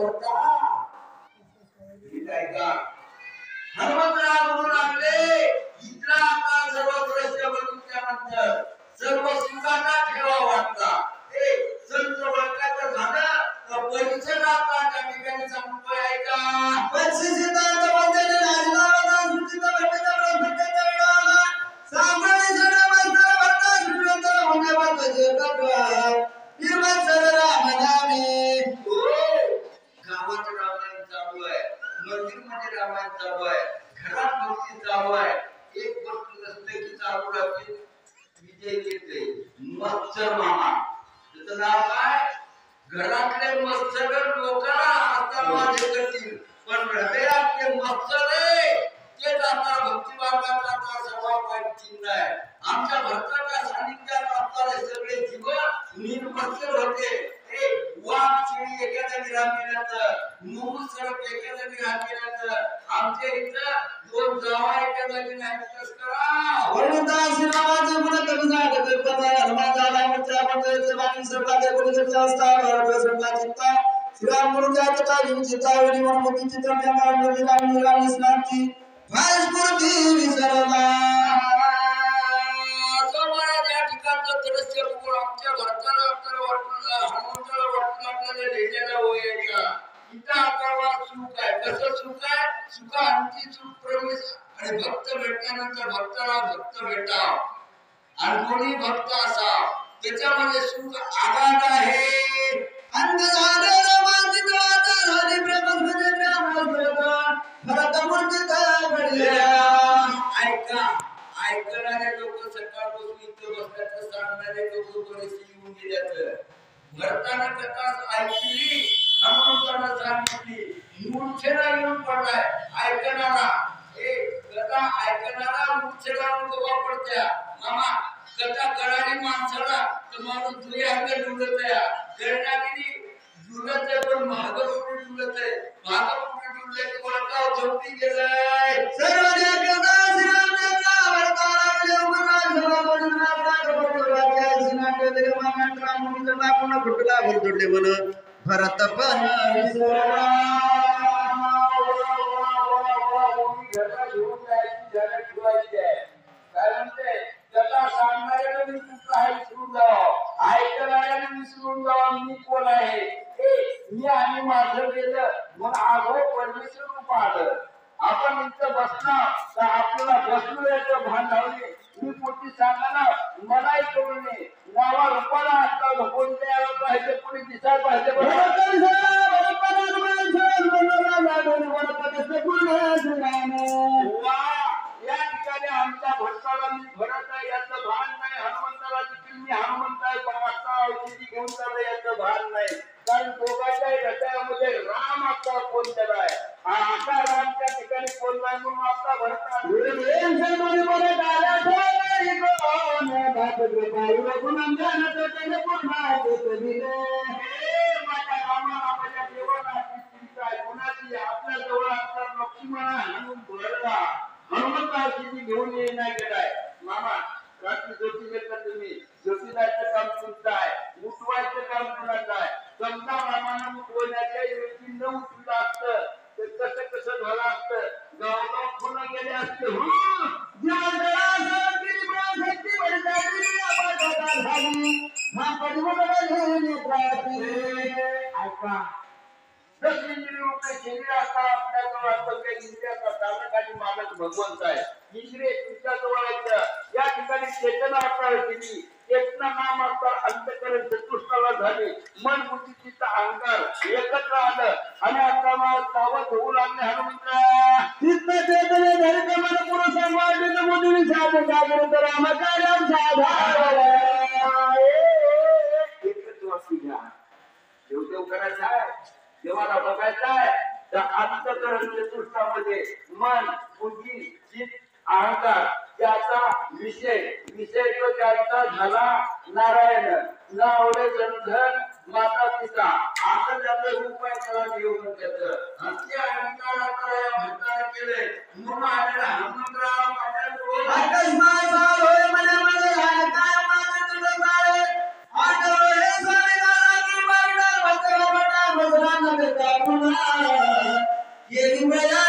भरता काय का हनुमंतराव म्हणू लागले इथला आता सर्व दृश्य बघून त्यानंतर सर्व सुखाचा ठेवा वाटला हे संत वाक्याचं झालं तर परिसराचा त्या ठिकाणी संपय आहे का परिसराचा बंधन राजनावा सुचित भटका ब्रह्मचर्य वेळाला सामने सडा बंधन भरता सुचित होणे वाचे करवा निर्मल राम नामे गावात रामायण चालू आहे मंदिर मध्ये रामायण चालू आहे घरात भक्ती चालू आहे एक गोष्ट नसते की चालू राहते विजय येते मत्सर मामा त्याचं नाव काय घरातले मत्सर लोकांना आत्मवाद करतील पण हृदयातले मत्सर ते आता भक्ती मार्गाचा स्वभाव पाहिजे आहे आमच्या भक्ताच्या सानिध्यात असणारे सगळे जीव निर्मत्सर होते ते वाघ चिडी एका जागी राहण्याचं मूळ सरप एका जागी राहण्याचं आमच्या इथं दोन जावा एका जागी नाहीतच करा वर्णता श्रीरामाचे मन कमी झाले कल्पना हनुमान झाला मोठ्या मंडळाचे बाणी सरकारचे परिसर अवस्था भारत सरकार चित्ता श्रीराम गुरुजाचे तारीम चित्तावली मनोमती चित्रण्या निरामी स्नाती भास्पुरती विसरला या ठिकाणचं दृश्य बघून आमच्या भरताला हनुमंताला वाटलं आपल्याला लिहिलेला होयाचा इथं आपल्याला सुख आहे कसं सुख आहे सुख अंती सुख प्रवेश आणि भक्त भेटल्यानंतर भक्ताला भक्त भेटाव आणि कोणी भक्त असा त्याच्यामध्ये सुख आगाध आहे अंध झाले रमाची द्वारा झाली प्रेमस्मृती रामास भरत मूर्तीचा घडलेला ऐका ऐकणारे लोक सकाळपासून इथे बसल्याचं सांगणारे लोक बरेचसे येऊन गेल्यात भरताना कथा ऐकली हनुमंताला सांगितली मूर्छेला येऊन पडलाय ऐकणारा हे कथा ऐकणारा मूर्छेला गोवा पडत्या मामा कथा कळाली माणसाला तर माणूस दुई अंग डुलत आहे करणारी डुलत आहे पण महागपुढे डुलत आहे महागपुढे डुलले की वळका झोपी गेलाय सर्व जगता श्रीरामनेचा वरताला गेले उमराज सभा पडून आपला कपटवाच्या सिनाटे देव मानंतरा मुनिचा टाकून फुटला भरतडले मन भरत पण विसरला घरला घेऊन जायची जरा ठेवायची आहे काय म्हणते त्याला सांगणाऱ्याला मी कुठला आहे विसरून जावं ऐकणाऱ्याला विसरून जावं मी कोण आहे मी आणि माझं गेलं मग आगो परमेश्वर रूप आलं आपण इथं बसणार तर आपल्याला बसलो याचं भान धावले मी मोठी सांगाना मलाही करू नये नावा रूपाला आता कोणत्या यायला पाहिजे कोणी दिसायला पाहिजे या ठिकाणी आमच्या भक्ताला मी भरत आहे याचं भान नाही हनुमंताला देखील मी हनुमंत आहे बाबा औषधी घेऊन चाललं याचं भान नाही कारण दोघांच्याही हृदयामध्ये राम आता कोण त्याला आहे आता रामच्या ठिकाणी कोण नाही म्हणून आता भरता आपल्या जवळ असतात लक्ष्मण हनुमान भरला हनुमंत औषधी घेऊन ये नाही गेलाय मामा रात्री ज्योती घेतला तुम्ही ज्योतिदाचं काम तुमचं आहे उठवायचं काम कुणाचं आहे समजा मामानं उठवण्याच्या व्यक्ती न उठलं असतं तर कसं कसं झालं असतं गावाला पुन्हा गेले असते ऐका इंद्रिय असतात आपल्या जवळ असतात त्या इंद्रियाचा चालक आणि मालक भगवंत आहे इंद्रिय तुमच्या जवळ आहेत या ठिकाणी चेतना असावी केली चेतना नाम असता अंतकरण चतुष्टाला झाले मन बुद्धी चित्त अहंकार एकत्र आलं आणि आता मग सावध होऊ लागले हनुमंत चित्त चेतने धरित मन पुरुष संवादित बुद्धी साधे जागृत रामकार्यम साधा एकच वाक्य घ्या देव करायचं आहे देवाला बघायचं आहे तर अंतकरण चतुष्टामध्ये मन बुद्धी चित्त अहंकार त्याचा विषय तो त्याचा झाला नारायण नावडे जनधन माता पिता असं त्याचं रूप आहे त्याला घेऊन त्याचं हत्या अहंकाराचा या भक्ताला केले म्हणून आलेला हनुमंतराव माझ्या आकाशमाय साल होय मने मने काय माझे तुझे काय आठवले स्वामी नारायण बाईला भक्ता बटा भजना नका हे लिंबायला